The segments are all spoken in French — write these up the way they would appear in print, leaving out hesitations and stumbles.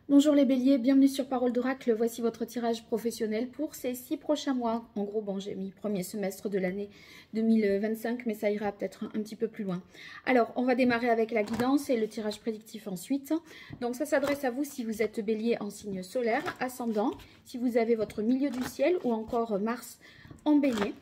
Bonjour les béliers, bienvenue sur Parole d'Oracle. Voici votre tirage professionnel pour ces 6 prochains mois. En gros, bon, j'ai mis premier semestre de l'année 2025, mais ça ira peut-être un petit peu plus loin. Alors, on va démarrer avec la guidance et le tirage prédictif ensuite. Donc, ça s'adresse à vous si vous êtes bélier en signe solaire, ascendant, si vous avez votre milieu du ciel ou encore Mars en bélier.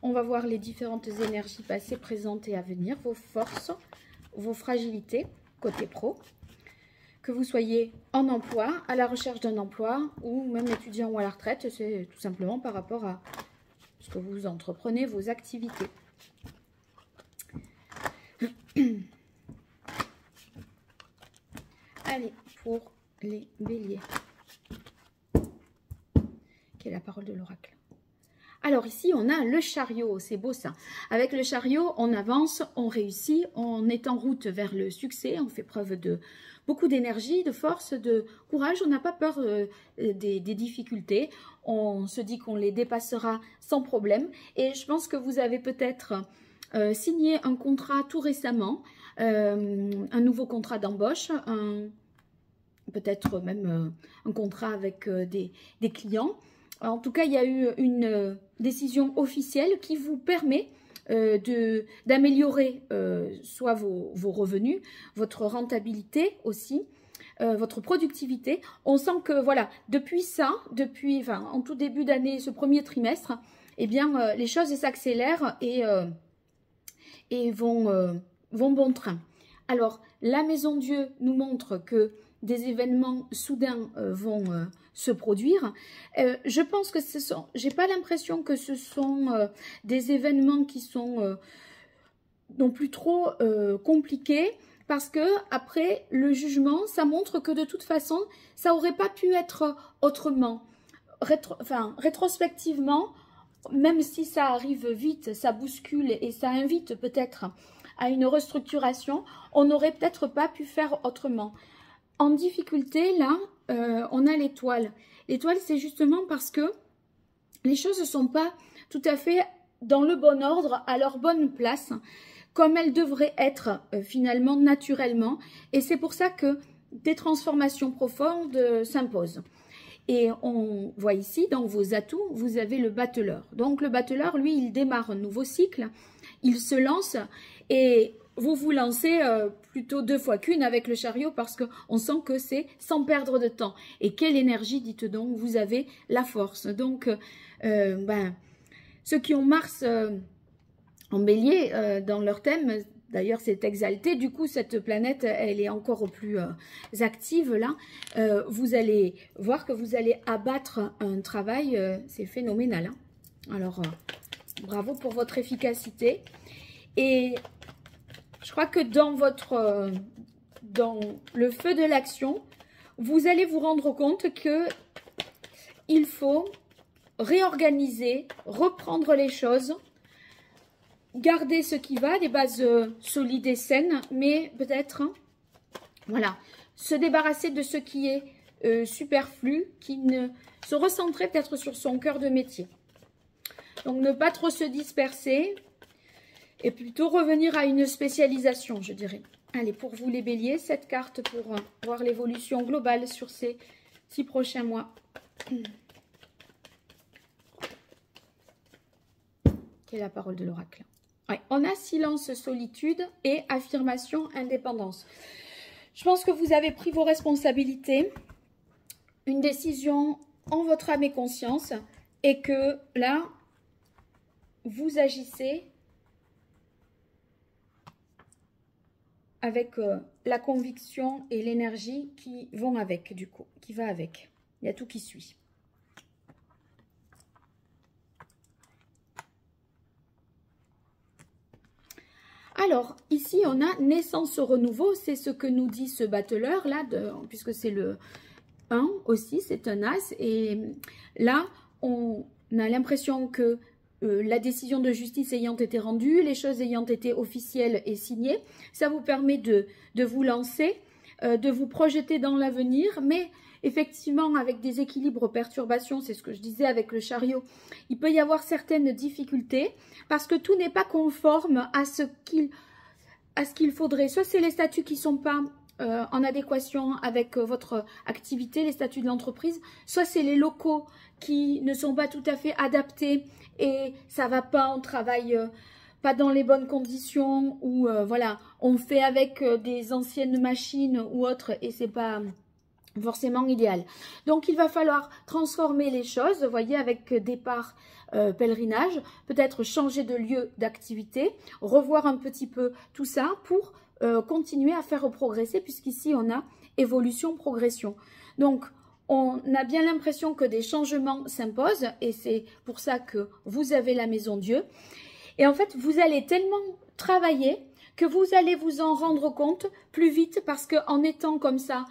On va voir les différentes énergies passées, présentes et à venir, vos forces, vos fragilités, côté pro. Que vous soyez en emploi, à la recherche d'un emploi ou même étudiant ou à la retraite, c'est tout simplement par rapport à ce que vous entreprenez, vos activités. Allez, pour les béliers. Quelle est la parole de l'oracle? Alors ici, on a le chariot, c'est beau ça. Avec le chariot, on avance, on réussit, on est en route vers le succès, on fait preuve de beaucoup d'énergie, de force, de courage. On n'a pas peur des difficultés, on se dit qu'on les dépassera sans problème. Et je pense que vous avez peut-être signé un contrat tout récemment, un nouveau contrat d'embauche, peut-être même un contrat avec des clients. En tout cas, il y a eu une décision officielle qui vous permet d'améliorer soit vos revenus, votre rentabilité aussi, votre productivité. On sent que voilà, depuis en tout début d'année, ce premier trimestre, eh bien, les choses s'accélèrent et vont bon train. Alors, la Maison Dieu nous montre que des événements soudains vont se produire. Je pense que j'ai pas l'impression que ce sont des événements qui sont non plus trop compliqués, parce que après le jugement, ça montre que de toute façon, ça aurait pas pu être autrement. Rétrospectivement, même si ça arrive vite, ça bouscule et ça invite peut-être à une restructuration, on n'aurait peut-être pas pu faire autrement. En difficulté, là, on a l'étoile. L'étoile, c'est justement parce que les choses ne sont pas tout à fait dans le bon ordre, à leur bonne place, comme elles devraient être finalement naturellement. Et c'est pour ça que des transformations profondes s'imposent. Et on voit ici, dans vos atouts, vous avez le battleur. Donc le battleur, lui, il démarre un nouveau cycle, il se lance et vous vous lancez plutôt 2 fois qu'une avec le chariot, parce qu'on sent que c'est sans perdre de temps. Et quelle énergie, dites donc, vous avez la force. Donc, ceux qui ont Mars en bélier dans leur thème, d'ailleurs c'est exalté, du coup cette planète elle est encore plus active là, vous allez voir que vous allez abattre un travail, c'est phénoménal. Hein. Alors, bravo pour votre efficacité. Et je crois que dans le feu de l'action, vous allez vous rendre compte que il faut réorganiser, reprendre les choses, garder ce qui va, des bases solides et saines, mais peut-être, voilà, se débarrasser de ce qui est superflu, qui ne se recentrer peut-être sur son cœur de métier. Donc ne pas trop se disperser, et plutôt revenir à une spécialisation, je dirais. Allez, pour vous les béliers, cette carte pour voir l'évolution globale sur ces 6 prochains mois. Quelle est la parole de l'oracle? Ouais, on a silence, solitude et affirmation, indépendance. Je pense que vous avez pris vos responsabilités, une décision en votre âme et conscience, et que là, vous agissez avec la conviction et l'énergie qui vont avec, du coup, qui va avec. Il y a tout qui suit. Alors, ici, on a naissance au renouveau. C'est ce que nous dit ce battleur, là, puisque c'est le 1 aussi, c'est un as. Et là, on a l'impression que la décision de justice ayant été rendue, les choses ayant été officielles et signées, ça vous permet de vous lancer, de vous projeter dans l'avenir, mais effectivement avec des équilibres, perturbations, c'est ce que je disais avec le chariot, il peut y avoir certaines difficultés parce que tout n'est pas conforme à ce qu'il faudrait. Soit c'est les statuts qui ne sont pas en adéquation avec votre activité, les statuts de l'entreprise, soit c'est les locaux qui ne sont pas tout à fait adaptés et ça va pas, on travaille pas dans les bonnes conditions ou voilà, on fait avec des anciennes machines ou autres et c'est pas forcément idéal. Donc il va falloir transformer les choses, vous voyez, avec départ pèlerinage, peut-être changer de lieu d'activité, revoir un petit peu tout ça pour continuer à faire progresser, puisqu'ici on a évolution, progression. Donc on a bien l'impression que des changements s'imposent et c'est pour ça que vous avez la maison Dieu. Et en fait, vous allez tellement travailler que vous allez vous en rendre compte plus vite parce qu'en étant comme ça,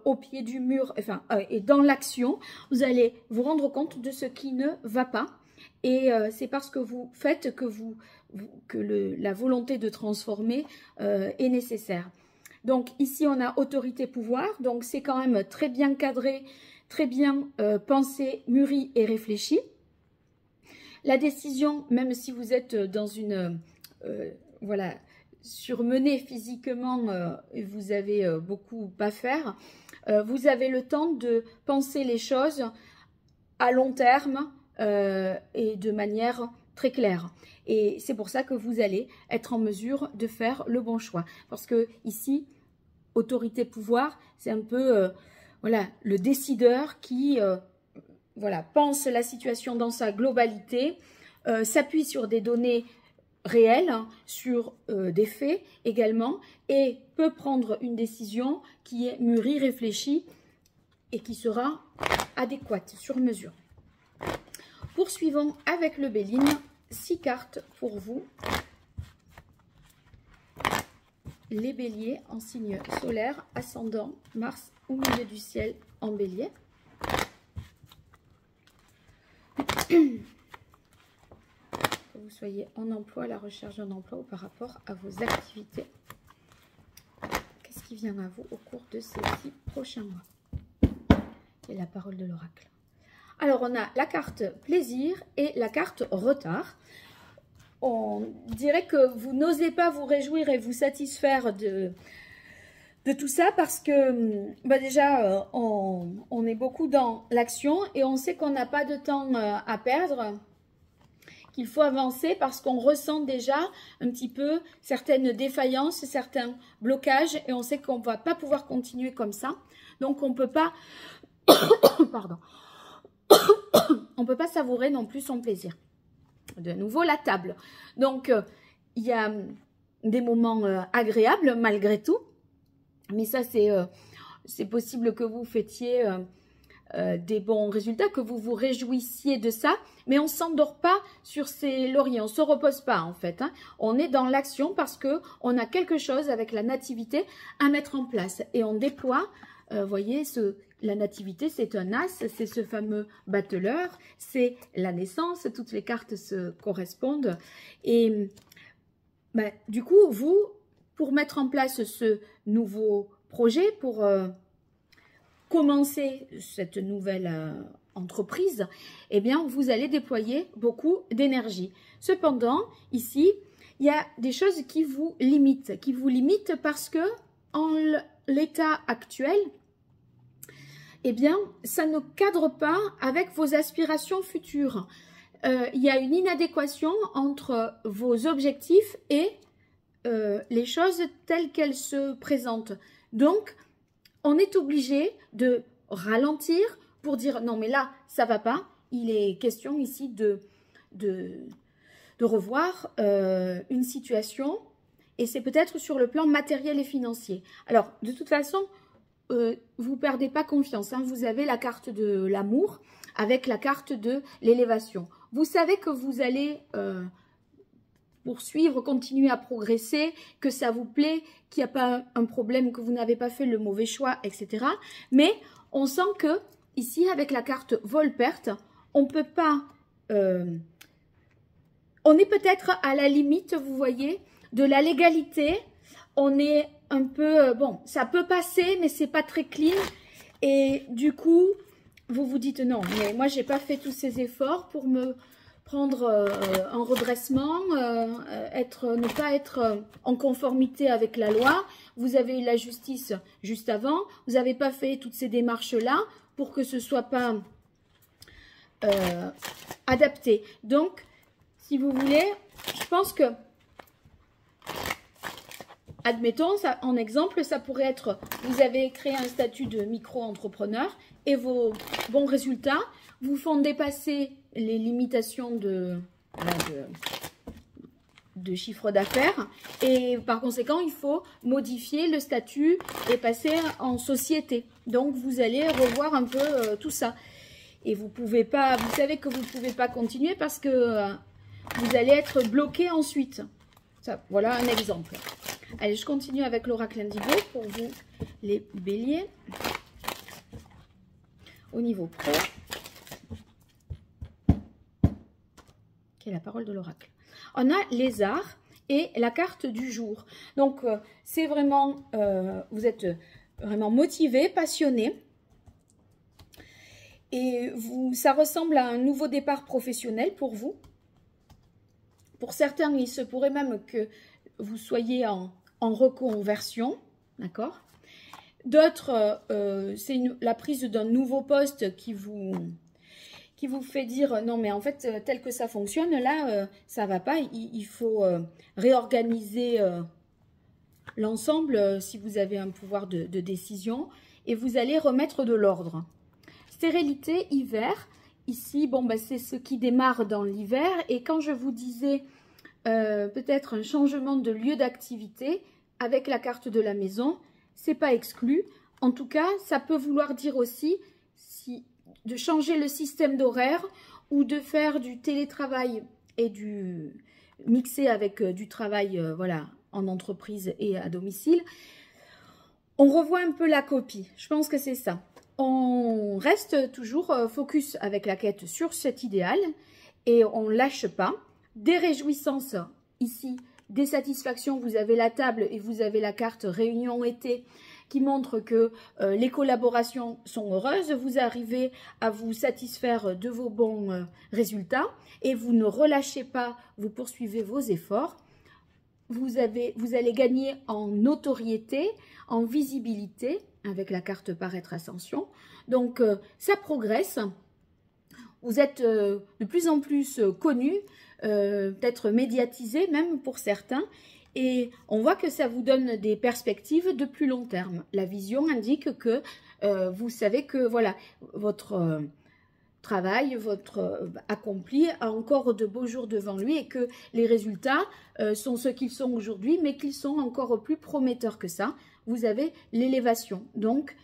au pied du mur, enfin, et dans l'action, vous allez vous rendre compte de ce qui ne va pas. Et c'est parce que vous faites que la volonté de transformer est nécessaire. Donc ici, on a autorité, pouvoir. Donc c'est quand même très bien cadré, très bien pensé, mûri et réfléchi. La décision, même si vous êtes dans une... voilà, surmené physiquement et vous avez beaucoup à faire, vous avez le temps de penser les choses à long terme et de manière très claire. Et c'est pour ça que vous allez être en mesure de faire le bon choix. Parce que ici, autorité, pouvoir, c'est un peu voilà, le décideur qui voilà, pense la situation dans sa globalité, s'appuie sur des données réel, sur des faits également, et peut prendre une décision qui est mûrie, réfléchie et qui sera adéquate, sur mesure. Poursuivons avec le Béline, 6 cartes pour vous. Les béliers en signe solaire, ascendant, Mars au milieu du ciel en bélier. Vous soyez en emploi, à la recherche d'un emploi ou par rapport à vos activités. Qu'est-ce qui vient à vous au cours de ces 6 prochains mois? Et la parole de l'oracle. Alors, on a la carte plaisir et la carte retard. On dirait que vous n'osez pas vous réjouir et vous satisfaire de tout ça parce que bah déjà, on est beaucoup dans l'action et on sait qu'on n'a pas de temps à perdre, qu'il faut avancer parce qu'on ressent déjà un petit peu certaines défaillances, certains blocages et on sait qu'on ne va pas pouvoir continuer comme ça. Donc, on ne peut pas, pardon, on peut pas savourer non plus son plaisir. De nouveau, la table. Donc, il y a des moments agréables malgré tout. Mais ça, c'est possible que vous fêtiez des bons résultats, que vous vous réjouissiez de ça. Mais on ne s'endort pas sur ses lauriers, on ne se repose pas en fait. Hein. On est dans l'action parce qu'on a quelque chose avec la nativité à mettre en place. Et on déploie, vous voyez, la nativité, c'est un as, c'est ce fameux battleur, c'est la naissance, toutes les cartes se correspondent. Et ben, du coup, vous, pour mettre en place ce nouveau projet, pour commencer cette nouvelle entreprise, eh bien, vous allez déployer beaucoup d'énergie. Cependant, ici, il y a des choses qui vous limitent parce que en l'état actuel, eh bien, ça ne cadre pas avec vos aspirations futures. Il y a une inadéquation entre vos objectifs et les choses telles qu'elles se présentent. Donc, on est obligé de ralentir pour dire non mais là, ça va pas. Il est question ici de revoir une situation et c'est peut-être sur le plan matériel et financier. Alors, de toute façon, vous ne perdez pas confiance. Hein. Vous avez la carte de l'amour avec la carte de l'élévation. Vous savez que vous allez poursuivre, continuer à progresser, que ça vous plaît, qu'il n'y a pas un problème, que vous n'avez pas fait le mauvais choix, etc. Mais on sent que ici, avec la carte vol-perte, on ne peut pas... on est peut-être à la limite, vous voyez, de la légalité. On est un peu... bon, ça peut passer, mais c'est pas très clean. Et du coup, vous vous dites non, mais moi, j'ai pas fait tous ces efforts pour me prendre un redressement, ne pas être en conformité avec la loi. Vous avez eu la justice juste avant, vous n'avez pas fait toutes ces démarches-là pour que ce ne soit pas adapté. Donc, si vous voulez, je pense que, admettons, ça, en exemple, ça pourrait être, vous avez créé un statut de micro-entrepreneur et vos bons résultats vous font dépasser les limitations de chiffre d'affaires et par conséquent, il faut modifier le statut et passer en société. Donc, vous allez revoir un peu tout ça. Et vous pouvez pas, vous savez que vous ne pouvez pas continuer parce que vous allez être bloqué ensuite. Ça, voilà un exemple. Allez, je continue avec l'oracle Indigo pour vous, les béliers. Au niveau pro, qui est la parole de l'oracle. On a les arts et la carte du jour. Donc, c'est vraiment, vous êtes vraiment motivé, passionné. Et ça ressemble à un nouveau départ professionnel pour vous. Pour certains, il se pourrait même que vous soyez en reconversion, d'accord? D'autres, c'est la prise d'un nouveau poste qui vous fait dire non mais en fait tel que ça fonctionne là ça va pas, il faut réorganiser l'ensemble si vous avez un pouvoir de décision et vous allez remettre de l'ordre. Stérilité hiver, ici bon bah c'est ce qui démarre dans l'hiver et quand je vous disais peut-être un changement de lieu d'activité avec la carte de la maison, c'est pas exclu. En tout cas ça peut vouloir dire aussi de changer le système d'horaire ou de faire du télétravail et du mixer avec du travail voilà, en entreprise et à domicile. On revoit un peu la copie, je pense que c'est ça. On reste toujours focus avec la quête sur cet idéal et on ne lâche pas. Des réjouissances ici, des satisfactions, vous avez la table et vous avez la carte réunion été qui montre que les collaborations sont heureuses, vous arrivez à vous satisfaire de vos bons résultats et vous ne relâchez pas, vous poursuivez vos efforts. Vous allez gagner en notoriété, en visibilité avec la carte paraître ascension. Donc ça progresse, vous êtes de plus en plus connu, peut-être médiatisé même pour certains. Et on voit que ça vous donne des perspectives de plus long terme. La vision indique que vous savez que voilà, votre travail, votre accompli a encore de beaux jours devant lui et que les résultats sont ce qu'ils sont aujourd'hui, mais qu'ils sont encore plus prometteurs que ça. Vous avez l'élévation. Donc,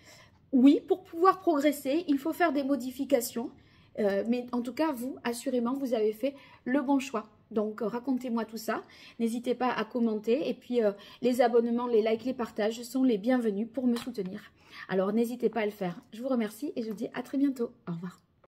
oui, pour pouvoir progresser, il faut faire des modifications. Mais en tout cas, vous, assurément, vous avez fait le bon choix. Donc, racontez-moi tout ça. N'hésitez pas à commenter. Et puis, les abonnements, les likes, les partages sont les bienvenus pour me soutenir. Alors, n'hésitez pas à le faire. Je vous remercie et je vous dis à très bientôt. Au revoir.